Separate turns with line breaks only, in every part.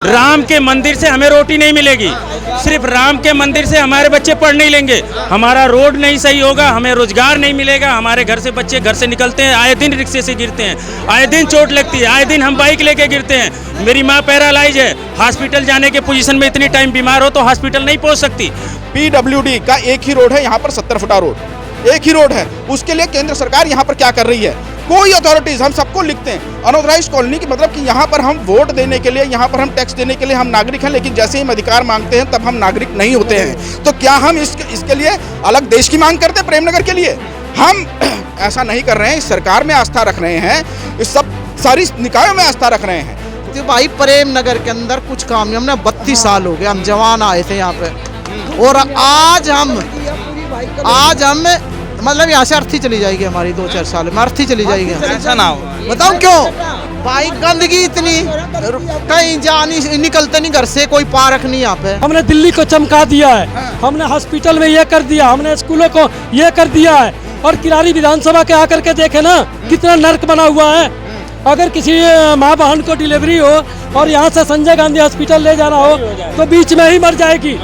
राम के मंदिर से हमें रोटी नहीं मिलेगी, सिर्फ राम के मंदिर से हमारे बच्चे पढ़ नहीं लेंगे, हमारा रोड नहीं सही होगा, हमें रोजगार नहीं मिलेगा, हमारे घर से बच्चे घर से निकलते हैं, आए दिन रिक्शे से गिरते हैं, आए दिन चोट लगती है, आए दिन हम बाइक लेके गिरते हैं। मेरी माँ पैरालाइज है, हॉस्पिटल जाने के पोजीशन में इतनी टाइम बीमार हो तो हॉस्पिटल नहीं पहुँच सकती।
PWD का एक ही रोड है, यहाँ पर 70 फुटा रोड एक ही रोड है, उसके लिए केंद्र सरकार यहाँ पर क्या कर रही है? कोई अथॉरिटीज, हम सबको लिखते हैं अनऑथराइज्ड कॉलोनी की, मतलब कि यहाँ पर हम वोट देने के लिए, यहाँ पर हम टैक्स देने के लिए हम नागरिक हैं, लेकिन जैसे ही हम अधिकार मांगते हैं तब हम नागरिक नहीं होते हैं। तो क्या हम इसके लिए अलग देश की मांग करते हैं? प्रेमनगर के लिए हम ऐसा नहीं कर रहे हैं, इस सरकार में आस्था रख रहे हैं, इस सब सारी निकायों में आस्था रख रहे हैं।
तो भाई प्रेमनगर के अंदर कुछ काम नहीं, हमने 32 साल हो गए, हम जवान आए थे यहाँ पे, और आज हम मतलब यहाँ से अर्थी चली जाएगी हमारी 2-4 साल में, अर्थी चली जाएगी।
ऐसा ना हो,
बताऊँ क्यों? भाई गंदगी इतनी, कहीं जा नहीं, निकलते नहीं घर से, कोई पार्क नहीं यहाँ पे।
हमने दिल्ली को चमका दिया है, हमने हॉस्पिटल में ये कर दिया, हमने स्कूलों को ये कर दिया है, और किरारी विधानसभा के आकर के देखे ना कितना नर्क बना हुआ है। अगर किसी माँ बहन को डिलीवरी हो और यहाँ से संजय गांधी हॉस्पिटल ले जाना हो तो बीच में ही मर जाएगी।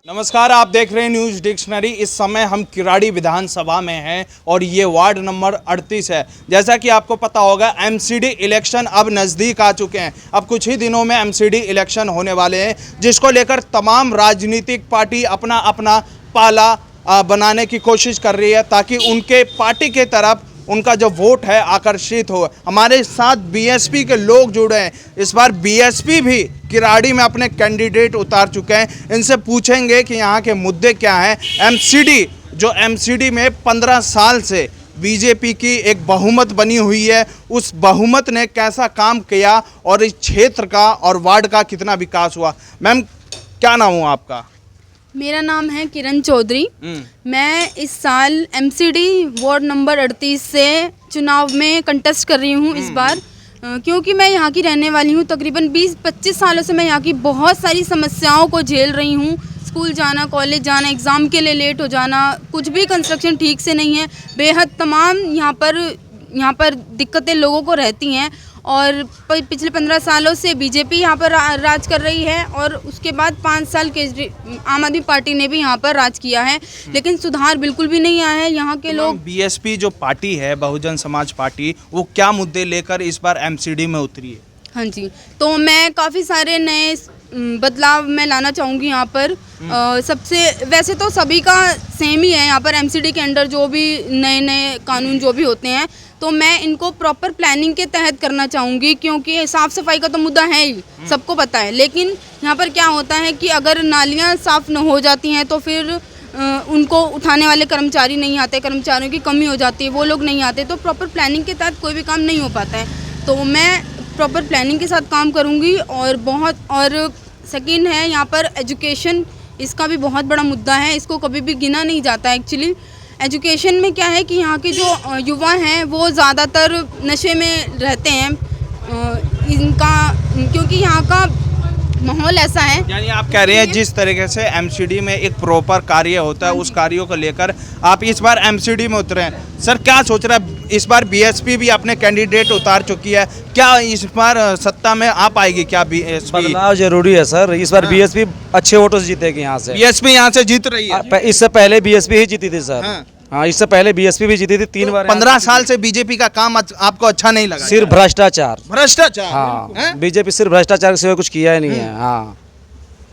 नमस्कार, आप देख रहे हैं न्यूज डिक्शनरी। इस समय हम किराड़ी विधानसभा में हैं और ये वार्ड नंबर 38 है। जैसा कि आपको पता होगा, MCD इलेक्शन अब नज़दीक आ चुके हैं। अब कुछ ही दिनों में MCD इलेक्शन होने वाले हैं, जिसको लेकर तमाम राजनीतिक पार्टी अपना अपना पाला बनाने की कोशिश कर रही है, ताकि उनके पार्टी के तरफ उनका जो वोट है आकर्षित हो। हमारे साथ BSP के लोग जुड़े हैं। इस बार BSP भी किराड़ी में अपने कैंडिडेट उतार चुके हैं। इनसे पूछेंगे कि यहाँ के मुद्दे क्या हैं। MCD में 15 साल से BJP की एक बहुमत बनी हुई है, उस बहुमत ने कैसा काम किया और इस क्षेत्र का और वार्ड का कितना विकास हुआ। मैम, क्या नाम हुआ आपका?
मेरा नाम है किरण चौधरी। मैं इस साल MCD वार्ड नंबर 38 से चुनाव में कंटेस्ट कर रही हूँ इस बार, क्योंकि मैं यहाँ की रहने वाली हूँ। तकरीबन 20-25 सालों से मैं यहाँ की बहुत सारी समस्याओं को झेल रही हूँ। स्कूल जाना, कॉलेज जाना, एग्ज़ाम के लिए लेट हो जाना, कुछ भी कंस्ट्रक्शन ठीक से नहीं है, बेहद तमाम यहाँ पर दिक्कतें लोगों को रहती हैं। और पिछले 15 सालों से BJP यहाँ पर राज कर रही है, और उसके बाद 5 साल आम आदमी पार्टी ने भी यहाँ पर राज किया है, लेकिन सुधार बिल्कुल भी नहीं आया है। यहाँ के लोग
BSP जो पार्टी है, बहुजन समाज पार्टी, वो क्या मुद्दे लेकर इस बार MCD में उतरी है?
हाँ जी, तो मैं काफ़ी सारे नए बदलाव मैं लाना चाहूँगी यहाँ पर। सबसे वैसे तो सभी का सेम ही है यहाँ पर, MCD के अंडर जो भी नए कानून जो भी होते हैं, तो मैं इनको प्रॉपर प्लानिंग के तहत करना चाहूँगी, क्योंकि साफ़ सफाई का तो मुद्दा है ही, सबको पता है। लेकिन यहाँ पर क्या होता है कि अगर नालियाँ साफ़ न हो जाती हैं तो फिर उनको उठाने वाले कर्मचारी नहीं आते, कर्मचारियों की कमी हो जाती है, वो लोग नहीं आते, तो प्रॉपर प्लानिंग के तहत कोई भी काम नहीं हो पाता है। तो मैं प्रॉपर प्लानिंग के साथ काम करूँगी। और सेकेंड है यहाँ पर एजुकेशन, इसका भी बहुत बड़ा मुद्दा है, इसको कभी भी गिना नहीं जाता एक्चुअली। एजुकेशन में क्या है कि यहाँ के जो युवा हैं वो ज़्यादातर नशे में रहते हैं, क्योंकि यहाँ का माहौल ऐसा है।
यानी आप कह रहे हैं जिस तरीके से MCD में एक प्रॉपर कार्य होता है, उस कार्यों को लेकर आप इस बार MCD में उतरे हैं। सर, क्या सोच रहा है? इस बार BSP भी अपने कैंडिडेट उतार चुकी है, क्या इस बार सत्ता में आ पाएगी? क्या BSP
बदलाव जरूरी है सर? इस बार BSP अच्छे वोटों से जीतेगी यहाँ से।
BSP यहाँ से जीत रही है।
इससे पहले BSP ही जीती थी सर। हाँ, इससे पहले BSP भी जीती थी 3 बार।
15 साल से BJP का काम आपको अच्छा नहीं लगा?
सिर्फ भ्रष्टाचार।
हाँ,
BJP सिर्फ भ्रष्टाचार के सिवा कुछ किया ही नहीं है। हाँ,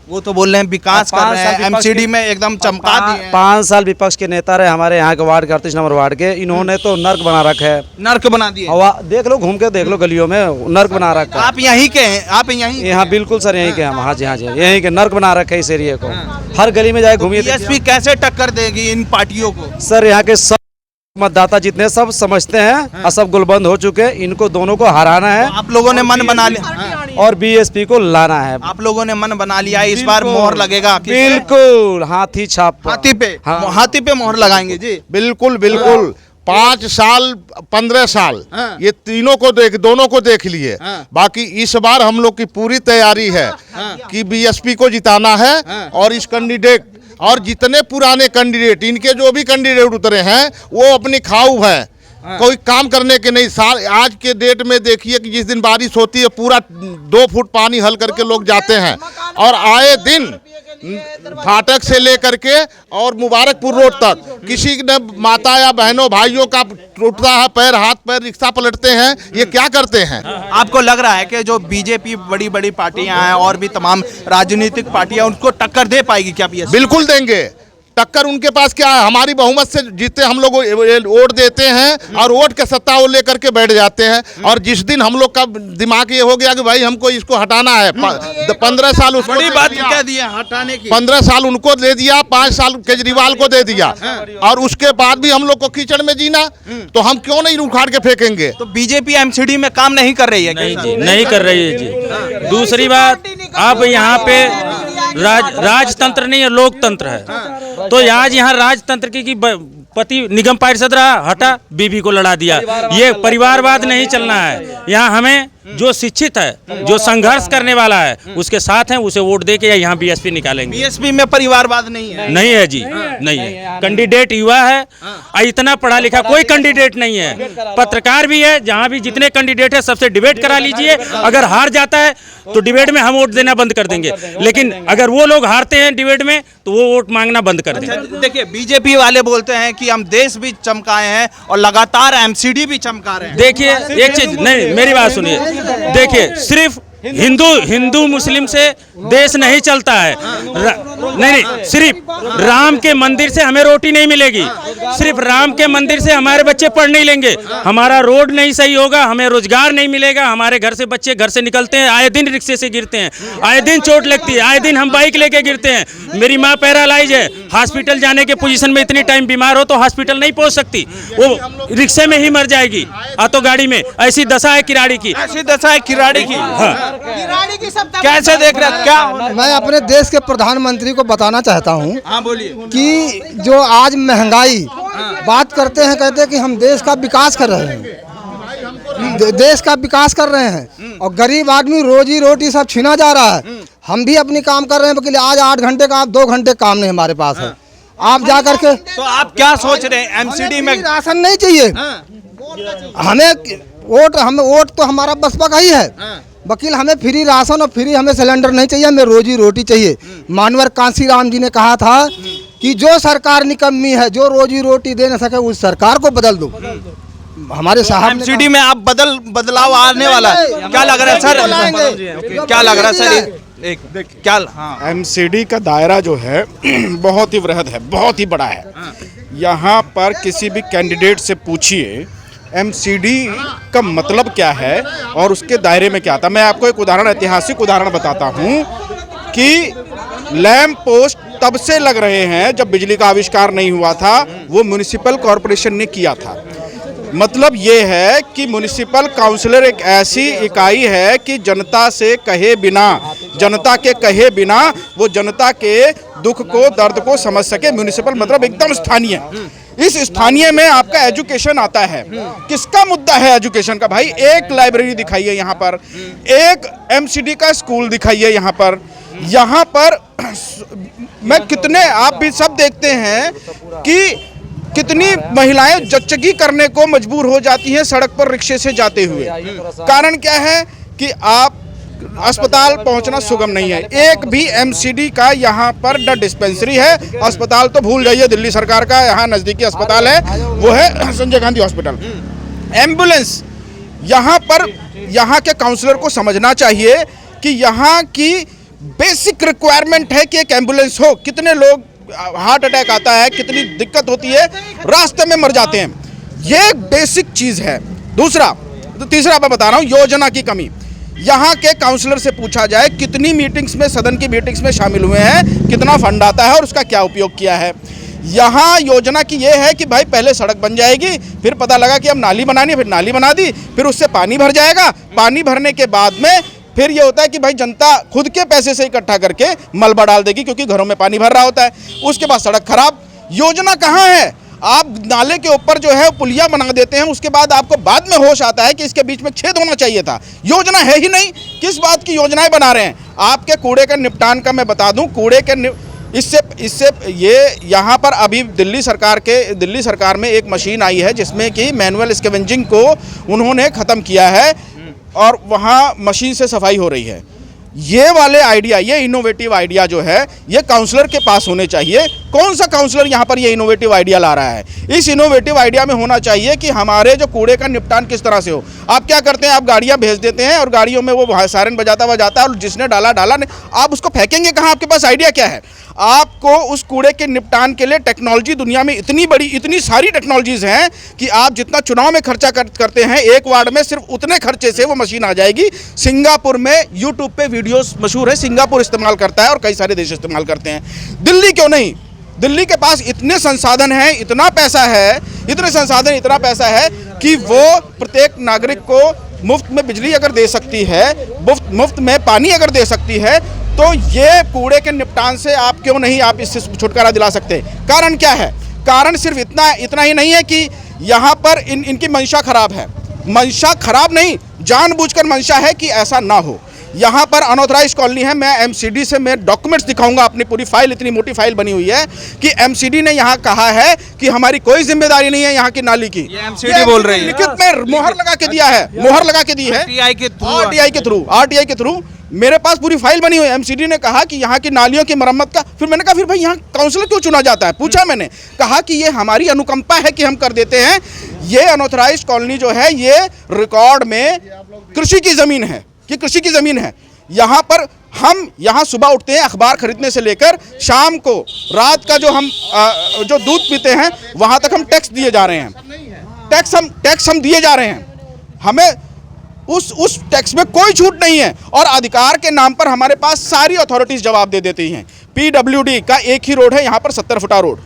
वो तो बोल रहे हैं विकास कर रहे हैं, MCD में एकदम चमका दिए।
5 साल विपक्ष के नेता रहे हमारे यहाँ के वार्ड के 38 नंबर वार्ड के, इन्होंने तो नर्क बना रखा है।
नर्क बना दिए।
देख लो, घूम के देख लो, गलियों में नर्क बना रखा है।
आप यहीं के हैं? आप यहीं?
यहाँ बिल्कुल सर, यहीं के हम। हाँ जी, हाँ जी, यहीं के नर्क बना रखे इस एरिया को। हर गली में जाए घूमिए।
BSP कैसे टक्कर देगी इन पार्टियों को?
सर, यहाँ के सब मतदाता जितने सब समझते हैं और सब गुलबंद हो चुके हैं, इनको दोनों को हराना है।
तो आप लोगों ने मन बना लिया
और BSP को लाना है।
आप लोगों ने मन बना लिया, इस बार मोहर लगेगा?
बिल्कुल, हाथी छाप,
हाथी पे मोहर लगाएंगे जी।
बिल्कुल 5 साल 15 साल ये दोनों को देख लिए। बाकी इस बार हम लोग की पूरी तैयारी है कि BSP को जिताना है, और इस कैंडिडेट और जितने पुराने कैंडिडेट, इनके जो भी कैंडिडेट उतरे हैं वो अपनी खाऊ है,
कोई काम करने के नहीं। साल आज के डेट में देखिए कि जिस दिन बारिश होती है पूरा 2 फुट पानी हल करके लोग जाते हैं, और आए दिन फाटक से लेकर के और मुबारकपुर रोड तक किसी ने माता या बहनों भाइयों का टूटता है पैर, हाथ पैर, रिक्शा पलटते हैं। ये क्या करते हैं?
आपको लग रहा है कि जो बीजेपी बड़ी बड़ी पार्टियां हैं और भी तमाम राजनीतिक पार्टियां उनको टक्कर दे पाएगी क्या?
बिल्कुल देंगे टक्कर। उनके पास क्या है? हमारी बहुमत से जीते हम लोग वोट देते हैं और वोट के सत्ता वो लेकर के बैठ जाते हैं। और जिस दिन हम लोग का दिमाग ये हो गया कि भाई हमको इसको हटाना है, 15 साल उसको
बड़ी बात कह दी है हटाने की।
15 साल उनको दे दिया, 5 साल केजरीवाल को दे दिया, और उसके बाद भी हम लोग को कीचड़ में जीना, तो हम क्यों नहीं उखाड़ के फेंकेंगे?
तो बीजेपी एमसीडी में काम नहीं कर रही है?
नहीं जी, नहीं कर रही है जी। दूसरी बात, अब यहाँ पे राजतंत्र नहीं है, लोकतंत्र है। तो आज यहाँ राजतंत्र की पति निगम पार्षद रहा, हटा, बीबी को लड़ा दिया। ये परिवारवाद नहीं चलना है। यहाँ हमें जो शिक्षित है, जो संघर्ष करने वाला है, उसके साथ हैं, उसे वोट दे के यहाँ बीएसपी निकालेंगे।
बीएसपी में परिवारवाद नहीं है?
नहीं है जी, नहीं है। कैंडिडेट युवा है, इतना पढ़ा लिखा कोई कैंडिडेट नहीं है। पत्रकार भी है, जहाँ भी जितने कैंडिडेट है सबसे डिबेट करा लीजिए। अगर हार जाता है तो डिबेट में हम वोट देना बंद कर देंगे, लेकिन अगर वो लोग हारते हैं डिबेट में तो वो वोट मांगना बंद कर देंगे।
देखिए, बीजेपी वाले बोलते हैं कि हम देश भी चमकाए हैं और लगातार एमसीडी भी चमका रहे हैं।
देखिए एक चीज, नहीं मेरी बात सुनिए, देखिए सिर्फ हिंदू मुस्लिम से देश नहीं चलता है। नहीं, सिर्फ राम के मंदिर से हमें रोटी नहीं मिलेगी, सिर्फ राम के मंदिर से हमारे बच्चे पढ़ नहीं लेंगे, हमारा रोड नहीं सही होगा, हमें रोजगार नहीं मिलेगा, हमारे घर से बच्चे घर से निकलते हैं, आए दिन रिक्शे से गिरते हैं, आए दिन चोट लगती है, आए दिन हम बाइक लेके गिरते हैं। मेरी माँ पैरालाइज है, हॉस्पिटल जाने के पोजीशन में इतनी टाइम बीमार हो तो हॉस्पिटल नहीं पहुंच सकती, वो रिक्शे में ही मर जाएगी, ऑटो गाड़ी में। ऐसी दशा है किराड़ी की,
ऐसी दशा है किराड़ी की।
हाँ।
कैसे देख रहे हैं? क्या
मैं अपने देश के प्रधानमंत्री को बताना चाहता हूं,
हाँ बोलिए।
कि जो आज महंगाई बात करते हैं, कहते हैं कि हम देश का विकास कर रहे हैं, देश का विकास कर रहे हैं, और गरीब आदमी रोजी रोटी सब छीना जा रहा है। हम भी अपनी काम कर रहे हैं, लेकिन आज 8 घंटे का 2 घंटे काम नहीं हमारे पास है। आप जा करके
तो आप क्या सोच रहे हैं? एमसीडी में
राशन नहीं चाहिए हमें वोट तो हमारा बसपा का ही है, वकील हमें फ्री राशन और फ्री हमें सिलेंडर नहीं चाहिए, हमें रोजी रोटी चाहिए। मानवर कांसीराम जी ने कहा था कि जो सरकार निकम्मी है, जो रोजी रोटी दे न सके उस सरकार को बदल दो। हमारे साहब
एमसीडी में आप बदलाव आने वाला है, क्या लग रहा है सर? क्या लग रहा है सर? क्या? हाँ,
एमसीडी का दायरा जो है बहुत ही वृहद है, बहुत ही बड़ा है। यहाँ पर किसी भी कैंडिडेट से पूछिए एमसीडी का मतलब क्या है और उसके दायरे में क्या आता। मैं आपको एक उदाहरण, ऐतिहासिक उदाहरण बताता हूँ कि लैंप पोस्ट तब से लग रहे हैं जब बिजली का आविष्कार नहीं हुआ था, वो म्युनिसिपल कॉरपोरेशन ने किया था। मतलब ये है कि म्युनिसिपल काउंसिलर एक ऐसी इकाई है कि जनता से कहे बिना, जनता के कहे बिना वो जनता के दुख को, दर्द को समझ सके। म्युनिसिपल मतलब एकदम स्थानीय। इस स्थानीय में आपका एजुकेशन आता है। किसका मुद्दा है एजुकेशन का? भाई एक लाइब्रेरी दिखाइए यहाँ पर, एक एमसीडी का स्कूल दिखाइए यहाँ पर। यहाँ पर मैं कितने, आप भी सब देखते हैं कि कितनी महिलाएं जच्चगी करने को मजबूर हो जाती हैं सड़क पर रिक्शे से जाते हुए। कारण क्या है कि आप अस्पताल पहुंचना सुगम नहीं है। एक भी एमसीडी का यहाँ पर न डिस्पेंसरी है, अस्पताल तो भूल जाइए, दिल्ली सरकार का यहाँ नज़दीकी अस्पताल है, वो है संजय गांधी हॉस्पिटल। एम्बुलेंस यहाँ पर, यहाँ के काउंसलर को समझना चाहिए कि यहाँ की बेसिक रिक्वायरमेंट है कि एक एम्बुलेंस हो। कितने लोग हार्ट अटैक आता है, कितनी दिक्कत होती है, रास्ते में मर जाते हैं, ये एक बेसिक चीज़ है। दूसरा, तीसरा मैं बता रहा हूँ, योजना की कमी। यहाँ के काउंसलर से पूछा जाए कितनी मीटिंग्स में, सदन की मीटिंग्स में शामिल हुए हैं, कितना फंड आता है और उसका क्या उपयोग किया है। यहाँ योजना की ये है कि भाई पहले सड़क बन जाएगी, फिर पता लगा कि अब नाली बनानी है, फिर नाली बना दी, फिर उससे पानी भर जाएगा, पानी भरने के बाद में फिर ये होता है कि भाई जनता खुद के पैसे से इकट्ठा करके मलबा डाल देगी क्योंकि घरों में पानी भर रहा होता है। उसके बाद सड़क खराब। योजना कहाँ है? आप नाले के ऊपर जो है पुलिया बना देते हैं, उसके बाद आपको बाद में होश आता है कि इसके बीच में छेद होना चाहिए था। योजना है ही नहीं, किस बात की योजनाएं बना रहे हैं? आपके कूड़े के निपटान का मैं बता दूं, कूड़े के इससे ये यहाँ पर अभी दिल्ली सरकार में एक मशीन आई है जिसमें कि मैनुअल स्कैवेंजिंग को उन्होंने ख़त्म किया है और वहाँ मशीन से सफाई हो रही है। ये वाले आइडिया, ये इनोवेटिव आइडिया जो है ये काउंसलर के पास होने चाहिए। कौन सा काउंसलर यहाँ पर ये इनोवेटिव आइडिया ला रहा है? इस इनोवेटिव आइडिया में होना चाहिए कि हमारे जो कूड़े का निपटान किस तरह से हो। आप क्या करते हैं, आप गाड़ियाँ भेज देते हैं और गाड़ियों में वो सायरन बजाता है और जिसने डाला नहीं, आप उसको फेंकेंगे कहाँ? आपके पास आइडिया क्या है? आपको उस कूड़े के निपटान के लिए टेक्नोलॉजी, दुनिया में इतनी सारी टेक्नोलॉजीज़ हैं कि आप जितना चुनाव में खर्चा करते हैं एक वार्ड में, सिर्फ उतने खर्चे से वो मशीन आ जाएगी। सिंगापुर में यूट्यूब पे वीडियोस मशहूर है, सिंगापुर इस्तेमाल करता है और कई सारे देश इस्तेमाल करते हैं। दिल्ली क्यों नहीं? दिल्ली के पास इतने संसाधन हैं, इतना पैसा है कि वो प्रत्येक नागरिक को मुफ्त में बिजली अगर दे सकती है, मुफ्त में पानी अगर दे सकती है, तो ये कूड़े के निपटान से आप क्यों नहीं आप इससे छुटकारा दिला सकते? कारण क्या है? कारण सिर्फ इतना ही नहीं है कि यहाँ पर इनकी मंशा खराब है। मंशा खराब नहीं, जानबूझकर मंशा है कि ऐसा ना हो। यहाँ पर अनऑथराइज्ड कॉलोनी है। मैं एमसीडी से मैं डॉक्यूमेंट्स दिखाऊंगा, अपनी पूरी फाइल, इतनी मोटी फाइल बनी हुई है कि एमसीडी ने यहाँ कहा है कि हमारी कोई जिम्मेदारी नहीं है यहाँ की नाली की।
ये एमसीडी बोल रही है,
लिखित में मोहर लगा के दिया है, मोहर लगा के दी है आरटीआई के थ्रू। मेरे पास पूरी फाइल बनी हुई है। एमसीडी ने कहा कि यहाँ की नालियों की मरम्मत का, फिर मैंने कहा फिर भाई यहाँ काउंसलर क्यों चुना जाता है? पूछा मैंने, कहा कि ये हमारी अनुकंपा है कि हम कर देते हैं। ये अनऑथराइज्ड कॉलोनी जो है ये रिकॉर्ड में कृषि की ज़मीन है। यहाँ पर हम यहाँ सुबह उठते हैं, अखबार खरीदने से लेकर शाम को रात का जो हम जो दूध पीते हैं वहाँ तक हम टैक्स दिए जा रहे हैं। टैक्स हम दिए जा रहे हैं। हमें उस टैक्स में कोई छूट नहीं है और अधिकार के नाम पर हमारे पास सारी अथॉरिटीज़ जवाब दे देती हैं। पीडब्ल्यूडी का एक ही रोड है यहाँ पर, 70 फुटा रोड,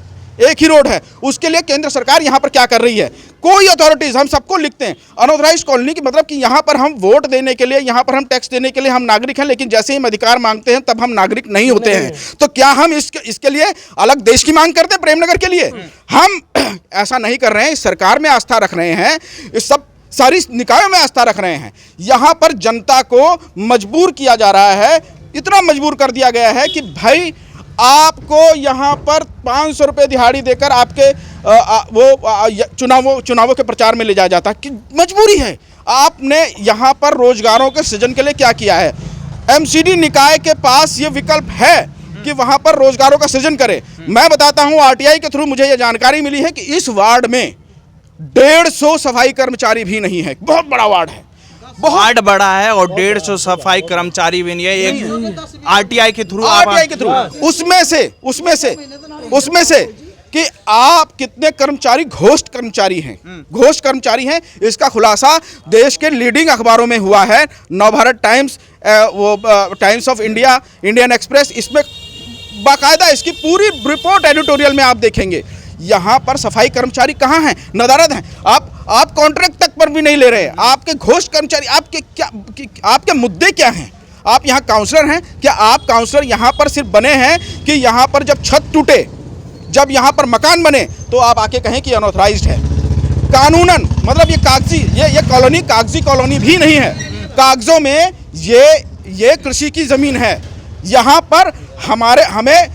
एक ही रोड है। उसके लिए केंद्र सरकार यहाँ पर क्या कर रही है? कोई अथॉरिटीज़, हम सबको लिखते हैं अनऑथराइज्ड कॉलोनी की, मतलब कि यहाँ पर हम वोट देने के लिए, यहाँ पर हम टैक्स देने के लिए हम नागरिक हैं, लेकिन जैसे ही हम अधिकार मांगते हैं तब हम नागरिक नहीं होते हैं। तो क्या हम इसके लिए अलग देश की मांग करते हैं प्रेमनगर के लिए? हम ऐसा नहीं कर रहे हैं। इस सरकार में आस्था रख रहे हैं, इस सब सारी निकायों में आस्था रख रहे हैं। यहाँ पर जनता को मजबूर किया जा रहा है, इतना मजबूर कर दिया गया है कि भाई आपको यहाँ पर 500 रुपये दिहाड़ी देकर आपके चुनावों के प्रचार में ले जाया जाता है कि मजबूरी है। आपने यहाँ पर रोजगारों के सृजन के लिए क्या किया है? एमसीडी निकाय के पास ये विकल्प है कि वहाँ पर रोजगारों का सृजन करे। मैं बताता हूँ, आरटीआई के थ्रू मुझे ये जानकारी मिली है कि इस वार्ड में 150 सफाई कर्मचारी भी नहीं है। बहुत बड़ा वार्ड है,
वार्ड बड़ा है और 150 सफाई कर्मचारी भी नहीं है। एक आरटीआई के थ्रू
उसमें से कि आप कितने कर्मचारी घोस्ट कर्मचारी हैं, इसका खुलासा देश के लीडिंग अखबारों में हुआ है। Navbharat times, times of India, Indian express, इसमें बाकायदा इसकी पूरी रिपोर्ट एडिटोरियल में आप देखेंगे। यहाँ पर सफाई कर्मचारी कहाँ हैं? नदारद हैं। आप कॉन्ट्रैक्ट तक पर भी नहीं ले रहे। आपके घोस्ट कर्मचारी, आपके मुद्दे क्या हैं? आप यहाँ काउंसलर हैं क्या? आप काउंसलर यहाँ पर सिर्फ बने हैं कि यहाँ पर जब छत टूटे, जब यहाँ पर मकान बने तो आप आके कहें कि अनऑथराइज्ड है। कानूनन मतलब ये कागजी, ये कॉलोनी कागजी कॉलोनी भी नहीं है। कागजों में ये कृषि की ज़मीन है। यहाँ पर हमें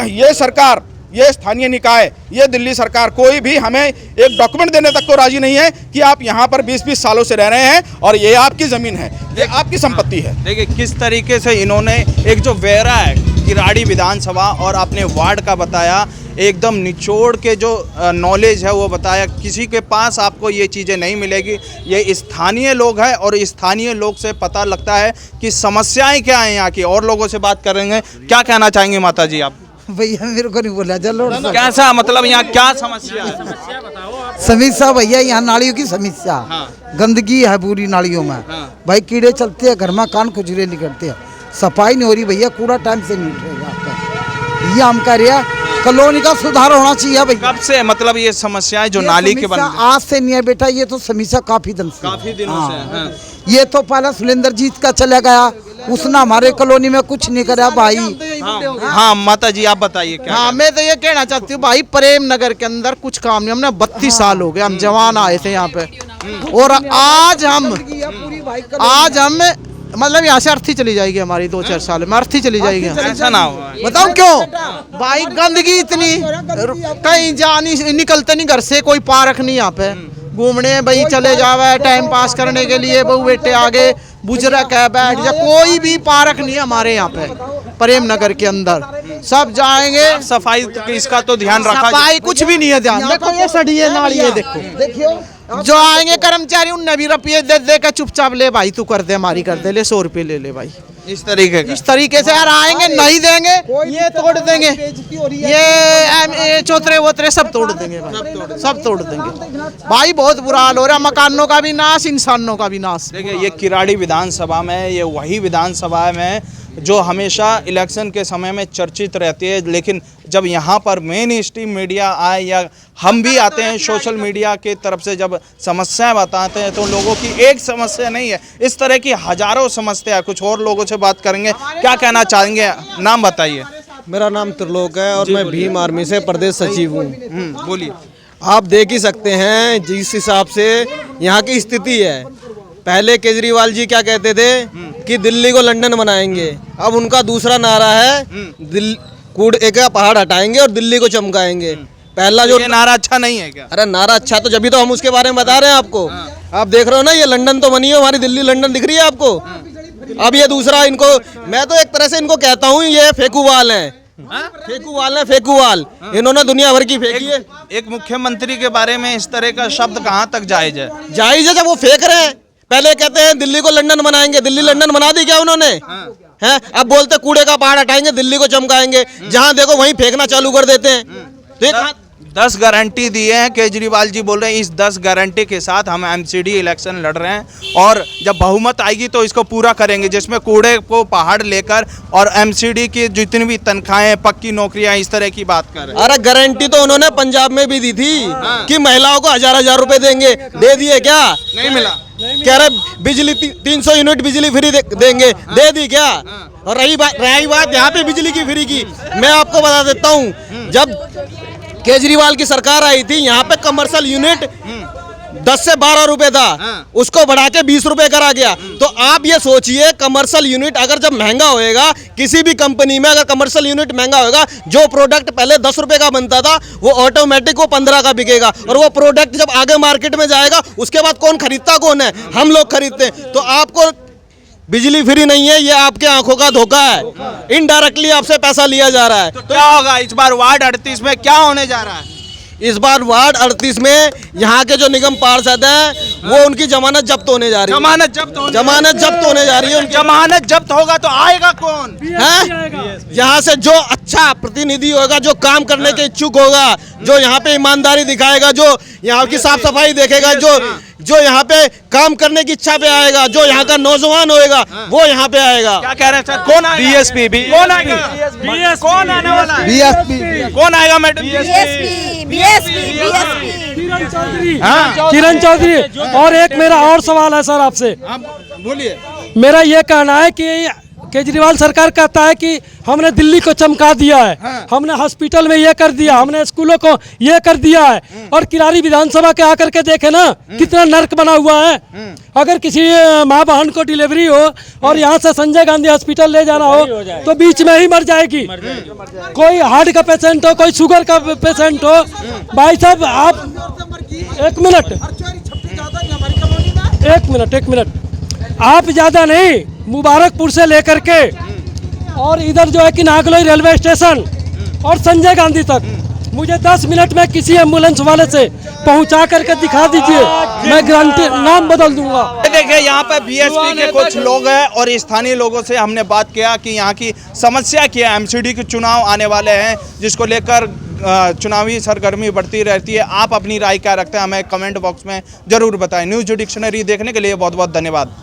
ये सरकार, ये स्थानीय निकाय, ये दिल्ली सरकार, कोई भी हमें एक डॉक्यूमेंट देने तक को राजी नहीं है कि आप यहाँ पर 20-20 सालों से रह रहे हैं और ये आपकी ज़मीन है, ये आपकी संपत्ति है।
देखिए किस तरीके से इन्होंने एक जो वेरा है किराड़ी विधानसभा और अपने वार्ड का बताया, एकदम निचोड़ के जो नॉलेज है वो बताया। किसी के पास आपको ये चीज़ें नहीं मिलेगी। ये स्थानीय लोग हैं और स्थानीय लोग से पता लगता है कि समस्याएं क्या हैं यहाँ की। और लोगों से बात करेंगे। क्या कहना चाहेंगे माता जी आप?
भैया मेरे को नहीं बोला, चलो
कैसा, मतलब यहाँ क्या समस्या है?
समस्या भैया यहाँ नालियों की समस्या। गंदगी है पूरी नालियों में। भाई कीड़े चलते हैं घर में, कान खुजरे निकलते हैं, सफाई नहीं हो रही भैया, कूड़ा टाइम से नहीं उठेगा आपका। ये हम कह रहे हैं कॉलोनी का सुधार होना चाहिए भाई।
कब से मतलब ये समस्याएं जो नाली के बन,
आज से नहीं है बेटा, ये तो समस्या काफी दिनों से। ये तो पहला सुलेंद्र जीत का चला गया, उसने हमारे कॉलोनी में कुछ नहीं करा भाई।
हाँ माता जी आप बताइए क्या?
हाँ मैं तो ये कहना चाहती हूँ भाई, प्रेम नगर के अंदर कुछ काम नहीं। हमने 32 साल हो गए, हम जवान आए थे यहाँ पे, और आज हम मतलब यहाँ से अर्थी चली जाएगी हमारी 2-4 साल में, अर्थी चली जाएगी।
ऐसा ना हो।
बताओ क्यों भाई, गंदगी इतनी, कहीं जा नहीं, निकलते नहीं घर से, कोई पार्क नहीं यहाँ पे, घूमने भाई चले जावे टाइम पास करने के लिए, बहू बेटे आगे बुजुर्ग है बैठ जा, कोई भी पार्क नहीं है हमारे यहाँ पे प्रेम नगर के अंदर। सब जाएंगे,
सफाई इसका तो ध्यान रखा
सफाई कुछ भी नहीं है ध्यान। देखो ये सड़ी है नाली है, देखो जो आएंगे कर्मचारी उनने भी रुपये दे दे के चुपचाप ले भाई तू कर दे, हमारी कर दे, ले 100 रुपये ले ले भाई।
इस तरीके
से यार आएंगे, नहीं देंगे ये तोड़ देंगे, ये चौतरे वोतरे सब तोड़ देंगे भाई, सब तोड़ देंगे भाई। बहुत बुरा हाल हो रहा है, मकानों का भी नाश, इंसानों का भी नाश।
देखिए ये किराड़ी विधानसभा में, ये वही विधानसभा में जो हमेशा इलेक्शन के समय में चर्चित रहती है, लेकिन जब यहाँ पर मेन स्ट्रीम मीडिया आए या हम भी आते हैं सोशल मीडिया की तरफ से जब समस्याएं बताते हैं, तो लोगों की एक समस्या नहीं है, इस तरह की हजारों समस्या है। कुछ और लोगों से बात करेंगे, क्या कहना चाहेंगे, नाम बताइए।
मेरा नाम त्रिलोक है और मैं भीम आर्मी से प्रदेश सचिव हूँ।
बोलिए।
आप देख ही सकते हैं जिस हिसाब से यहाँ की स्थिति है। पहले केजरीवाल जी क्या कहते थे कि दिल्ली को लंदन बनाएंगे, अब उनका दूसरा नारा है कूड़े का पहाड़ हटाएंगे और दिल्ली को चमकाएंगे। पहला जो
नारा अच्छा नहीं है क्या?
अरे नारा अच्छा तो जब तो हम उसके बारे में बता रहे हैं आपको। आप देख रहे हो ना, ये लंदन तो बनी है, हमारी दिल्ली लंदन दिख रही है आपको। अब ये दूसरा, इनको मैं तो एक तरह से इनको कहता हूँ ये फेकूवाल है, फेकूवाल है, फेकूवाल। इन्होंने दुनिया भर की फेंकी है।
एक मुख्यमंत्री के बारे में इस तरह का शब्द कहाँ तक जायज है?
जायज है जब वो फेंक रहे हैं। पहले कहते हैं दिल्ली को लंदन बनाएंगे, दिल्ली लंदन बना दी क्या उन्होंने? हैं? अब बोलते कूड़े का पहाड़ हटाएंगे, दिल्ली को चमकाएंगे, जहां देखो वहीं फेंकना चालू कर देते हैं। तो
10 गारंटी दिए हैं केजरीवाल जी, बोल रहे हैं इस 10 गारंटी के साथ हम एमसीडी इलेक्शन लड़ रहे हैं और जब बहुमत आएगी तो इसको पूरा करेंगे, जिसमें कूड़े को पहाड़ लेकर और एमसीडी की जितनी भी तनख्वाहें, पक्की नौकरियां, इस तरह की बात कर रहे हैं।
अरे गारंटी तो उन्होंने पंजाब में भी दी थी कि महिलाओं को 1000 रुपए देंगे, दे दिए क्या?
नहीं मिला।
कह रहे बिजली 300 यूनिट बिजली फ्री देंगे, दे दी क्या? और रही बात यहाँ पे बिजली की फ्री की, मैं आपको बता देता हूँ, जब केजरीवाल की सरकार आई थी यहाँ पे कमर्शियल यूनिट 10 से 12 रुपए था, उसको बढ़ा के 20 रुपए करा गया। तो आप ये सोचिए कमर्शियल यूनिट अगर जब महंगा होएगा, किसी भी कंपनी में अगर कमर्शियल यूनिट महंगा होएगा, जो प्रोडक्ट पहले 10 रुपए का बनता था वो ऑटोमेटिक वो 15 का बिकेगा, और वो प्रोडक्ट जब आगे मार्केट में जाएगा उसके बाद कौन खरीदता, कौन है? हम लोग खरीदते हैं। तो आपको बिजली फ्री नहीं है, ये आपके आंखों का धोखा है, इनडायरेक्टली आपसे पैसा लिया जा रहा है।
तो क्या होगा इस बार वार्ड 38 में, क्या होने जा रहा है?
इस बार वार्ड 38 में यहाँ के जो निगम पार्षद हैं वो उनकी जमानत जब्त होने जा रही है।
जमानत जब्त
होने जा रही है।
जमानत जब्त होगा तो आएगा कौन?
है यहाँ से जो अच्छा प्रतिनिधि होगा, जो काम करने के इच्छुक होगा, जो यहाँ पे ईमानदारी दिखाएगा, जो यहाँ की साफ सफाई देखेगा, जो यहाँ पे काम करने की इच्छा पे आएगा, जो यहाँ का नौजवान होएगा वो यहाँ पे आएगा।
क्या कह रहे हैं सर? कौन आएगा? बीएसपी कौन आएगा? कौन आने वाला है?
बीएसपी
कौन आएगा मैडम?
किरण चौधरी। और एक मेरा और सवाल है सर आपसे,
बोलिए।
मेरा ये कहना है कि केजरीवाल सरकार कहता है कि हमने दिल्ली को चमका दिया है, हमने हॉस्पिटल में ये कर दिया, हमने स्कूलों को ये कर दिया है, और किरारी विधानसभा के आकर के देखे ना कितना नर्क बना हुआ है। अगर किसी माँ बहन को डिलीवरी हो और यहाँ से संजय गांधी हॉस्पिटल ले जाना हो तो बीच में ही मर जाएगी। कोई हार्ट का पेशेंट हो, कोई शुगर का पेशेंट हो, भाई साहब आप एक मिनट आप ज़्यादा नहीं, मुबारकपुर से लेकर के और इधर जो है कि नागलोई रेलवे स्टेशन और संजय गांधी तक मुझे 10 मिनट में किसी एम्बुलेंस वाले से पहुंचा करके दिखा दीजिए, मैं गारंटी नाम बदल दूंगा।
देखिए यहाँ पे बीएसपी के कुछ लोग हैं और स्थानीय लोगों से हमने बात किया कि यहाँ की समस्या क्या है। एमसीडी के चुनाव आने वाले हैं जिसको लेकर चुनावी सरगर्मी बढ़ती रहती है। आप अपनी राय क्या रखते हैं हमें कमेंट बॉक्स में जरूर बताएं। न्यूज़ डिक्शनरी देखने के लिए बहुत बहुत धन्यवाद।